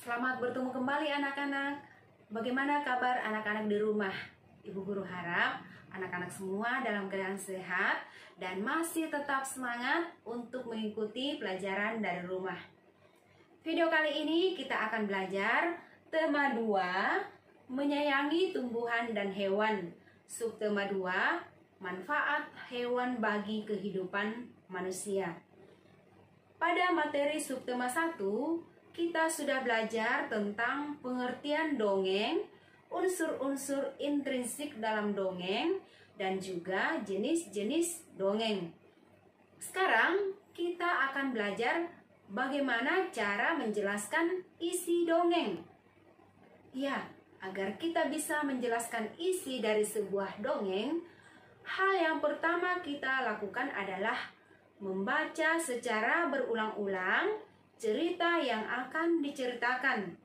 Selamat bertemu kembali anak-anak. Bagaimana kabar anak-anak di rumah? Ibu guru harap anak-anak semua dalam keadaan sehat dan masih tetap semangat untuk mengikuti pelajaran dari rumah. Video kali ini kita akan belajar tema 2, menyayangi tumbuhan dan hewan. Subtema 2, manfaat hewan bagi kehidupan manusia. Pada materi subtema 1, kita sudah belajar tentang pengertian dongeng, unsur-unsur intrinsik dalam dongeng, dan juga jenis-jenis dongeng. Sekarang kita akan belajar bagaimana cara menjelaskan isi dongeng. Ya, agar kita bisa menjelaskan isi dari sebuah dongeng, hal yang pertama kita lakukan adalah membaca secara berulang-ulang cerita yang akan diceritakan.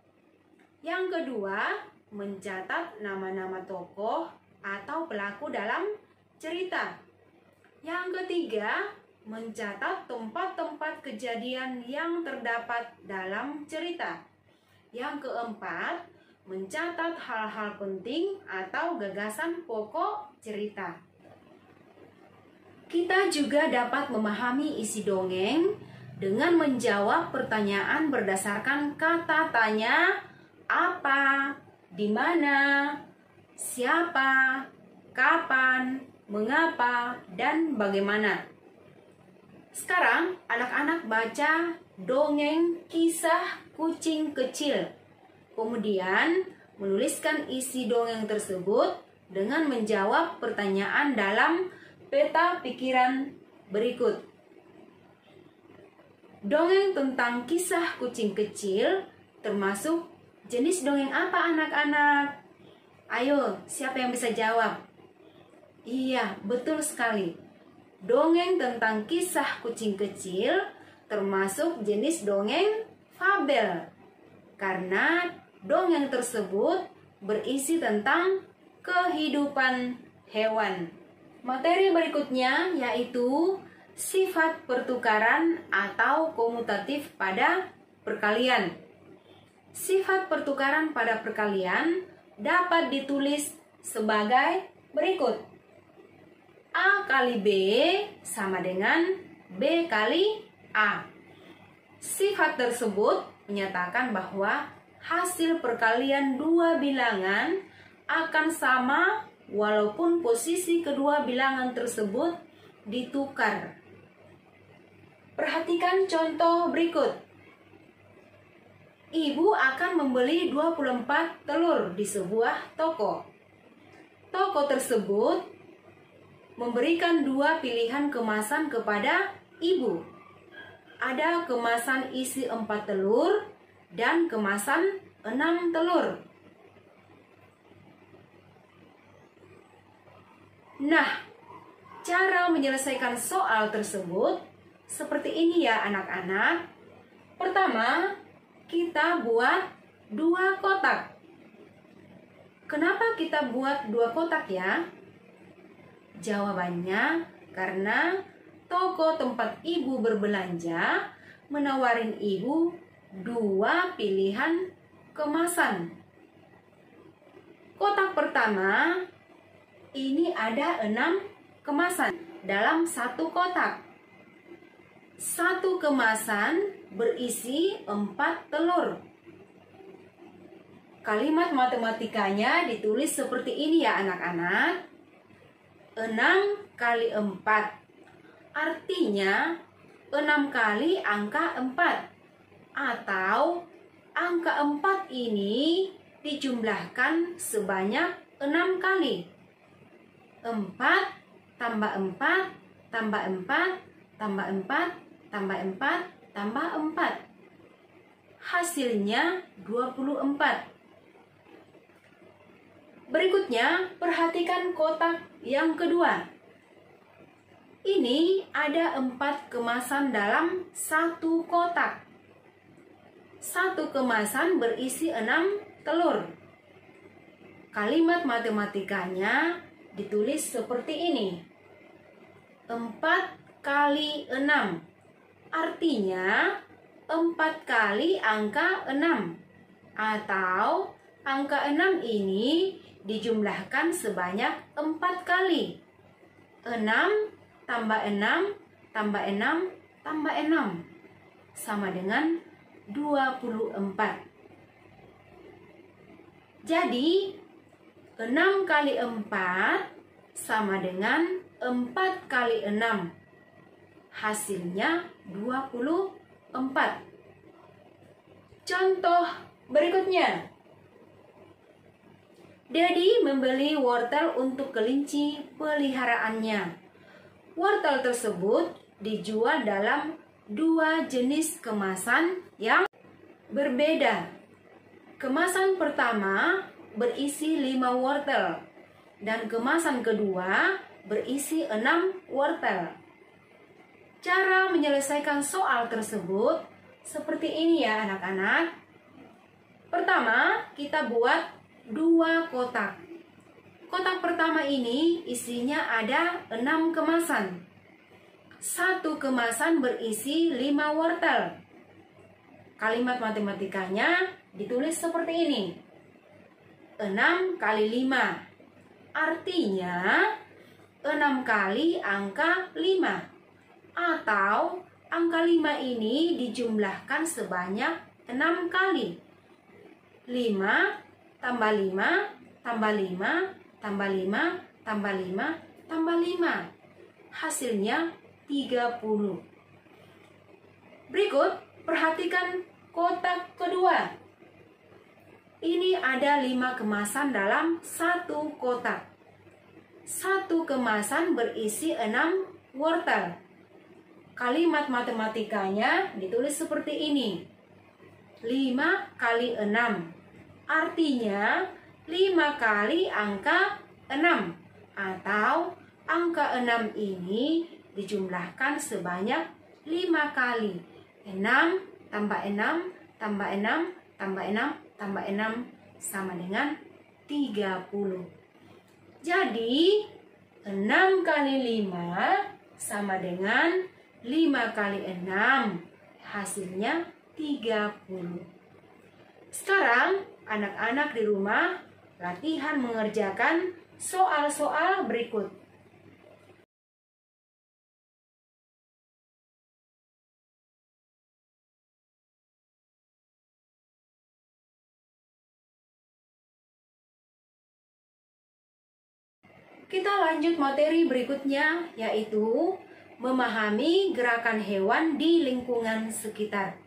Yang kedua, mencatat nama-nama tokoh atau pelaku dalam cerita. Yang ketiga, mencatat tempat-tempat kejadian yang terdapat dalam cerita. Yang keempat, mencatat hal-hal penting atau gagasan pokok cerita. Kita juga dapat memahami isi dongeng dengan menjawab pertanyaan berdasarkan kata tanya, apa, di mana, siapa, kapan, mengapa, dan bagaimana. Sekarang anak-anak baca dongeng Kisah Kucing Kecil. Kemudian menuliskan isi dongeng tersebut dengan menjawab pertanyaan dalam peta pikiran berikut. Dongeng tentang kisah kucing kecil termasuk jenis dongeng apa anak-anak? Ayo, siapa yang bisa jawab? Iya, betul sekali. Dongeng tentang kisah kucing kecil termasuk jenis dongeng fabel. Karena dongeng tersebut berisi tentang kehidupan hewan. Materi berikutnya yaitu sifat pertukaran atau komutatif pada perkalian. Sifat pertukaran pada perkalian dapat ditulis sebagai berikut. A kali B sama dengan B kali A. Sifat tersebut menyatakan bahwa hasil perkalian dua bilangan akan sama walaupun posisi kedua bilangan tersebut ditukar. Perhatikan contoh berikut. Ibu akan membeli 24 telur di sebuah toko. Toko tersebut memberikan dua pilihan kemasan kepada ibu. Ada kemasan isi 4 telur dan kemasan 6 telur. Nah, cara menyelesaikan soal tersebut seperti ini ya anak-anak. Pertama, kita buat 2 kotak. Kenapa kita buat 2 kotak ya? Jawabannya karena toko tempat ibu berbelanja menawarin ibu 2 pilihan kemasan. Kotak pertama ini ada 6 kemasan dalam satu kotak. Satu kemasan berisi 4 telur. Kalimat matematikanya ditulis seperti ini ya anak-anak. 6 kali 4. Artinya 6 kali angka 4. Atau angka 4 ini dijumlahkan sebanyak 6 kali. 4 tambah 4 tambah 4 tambah 4 tambah 4 tambah 4. Hasilnya 24. Berikutnya, perhatikan kotak yang kedua. Ini ada 4 kemasan dalam satu kotak. Satu kemasan berisi 6 telur. Kalimat matematikanya ditulis seperti ini. 4 kali 6. Artinya 4 kali angka 6. Atau angka 6 ini dijumlahkan sebanyak 4 kali. 6 tambah 6 tambah 6 tambah 6 sama dengan 24. Jadi 6 kali 4 sama dengan 4 kali 6. Hasilnya 24. Contoh berikutnya. Dedi membeli wortel untuk kelinci peliharaannya. Wortel tersebut dijual dalam 2 jenis kemasan yang berbeda. Kemasan pertama berisi 5 wortel dan kemasan kedua berisi 6 wortel. Cara menyelesaikan soal tersebut seperti ini ya anak-anak. Pertama, kita buat 2 kotak. Kotak pertama ini isinya ada 6 kemasan. 1 kemasan berisi 5 wortel. Kalimat matematikanya ditulis seperti ini. 6 kali 5. Artinya 6 kali angka 5. Atau angka 5 ini dijumlahkan sebanyak 6 kali. 5 tambah 5, tambah 5, tambah 5, tambah 5, tambah 5. Hasilnya 30. Berikut, perhatikan kotak kedua. Ini ada 5 kemasan dalam 1 kotak. 1 kemasan berisi 6 wortel. Kalimat matematikanya ditulis seperti ini. 5 kali 6. Artinya 5 kali angka 6 atau angka 6 ini dijumlahkan sebanyak 5 kali. 6 tambah 6 tambah 6 tambah 6 tambah 6 sama dengan 30. Jadi 6 kali 5 sama dengan 5 kali 6. Hasilnya 30. Sekarang anak-anak di rumah latihan mengerjakan soal-soal berikut. Kita lanjut materi berikutnya, yaitu memahami gerakan hewan di lingkungan sekitar.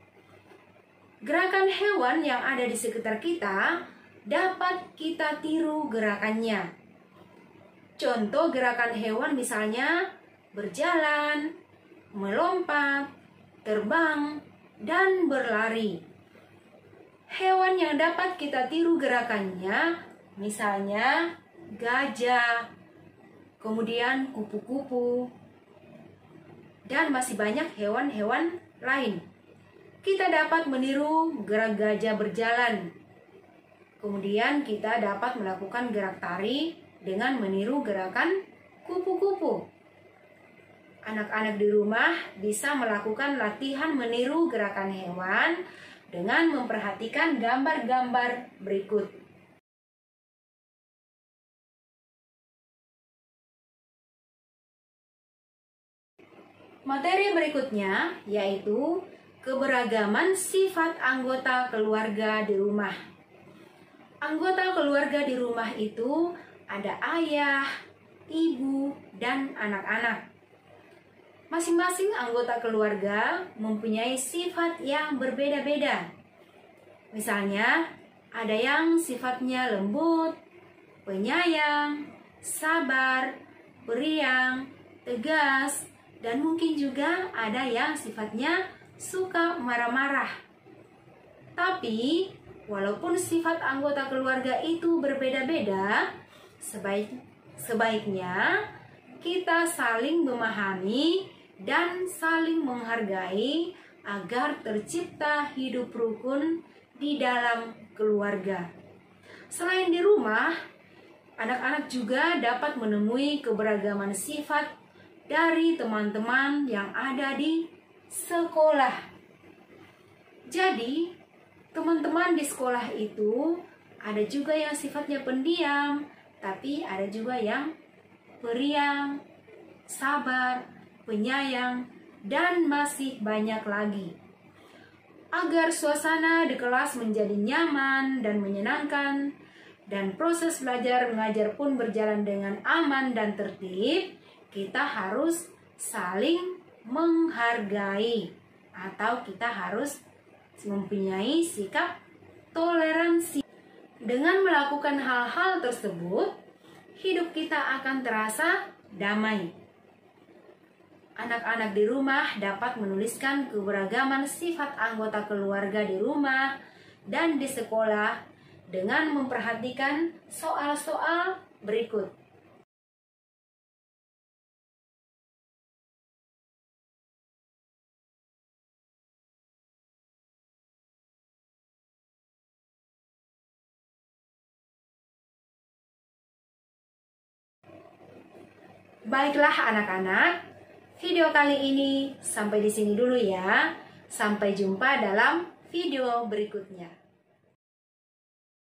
Gerakan hewan yang ada di sekitar kita dapat kita tiru gerakannya. Contoh gerakan hewan misalnya berjalan, melompat, terbang, dan berlari. Hewan yang dapat kita tiru gerakannya misalnya gajah, kemudian kupu-kupu, dan masih banyak hewan-hewan lain. Kita dapat meniru gerak gajah berjalan. Kemudian kita dapat melakukan gerak tari dengan meniru gerakan kupu-kupu. Anak-anak di rumah bisa melakukan latihan meniru gerakan hewan dengan memperhatikan gambar-gambar berikut. Materi berikutnya yaitu keberagaman sifat anggota keluarga di rumah. Anggota keluarga di rumah itu ada ayah, ibu, dan anak-anak. Masing-masing anggota keluarga mempunyai sifat yang berbeda-beda. Misalnya, ada yang sifatnya lembut, penyayang, sabar, periang, tegas, dan mungkin juga ada yang sifatnya suka marah-marah. Tapi, walaupun sifat anggota keluarga itu berbeda-beda, sebaiknya kita saling memahami dan saling menghargai agar tercipta hidup rukun di dalam keluarga. Selain di rumah, anak-anak juga dapat menemui keberagaman sifat dari teman-teman yang ada di sekolah. Jadi, teman teman-teman di sekolah itu ada juga yang sifatnya pendiam, tapi ada juga yang periang, sabar, penyayang, dan masih banyak lagi. Agar suasana di kelas menjadi nyaman dan menyenangkan, dan proses belajar mengajar pun berjalan dengan aman dan tertib, kita harus saling menghargai, atau kita harus mempunyai sikap toleransi. Dengan melakukan hal-hal tersebut, hidup kita akan terasa damai. Anak-anak di rumah dapat menuliskan keberagaman sifat anggota keluarga di rumah dan di sekolah dengan memperhatikan soal-soal berikut. Baiklah anak-anak, video kali ini sampai di sini dulu ya. Sampai jumpa dalam video berikutnya.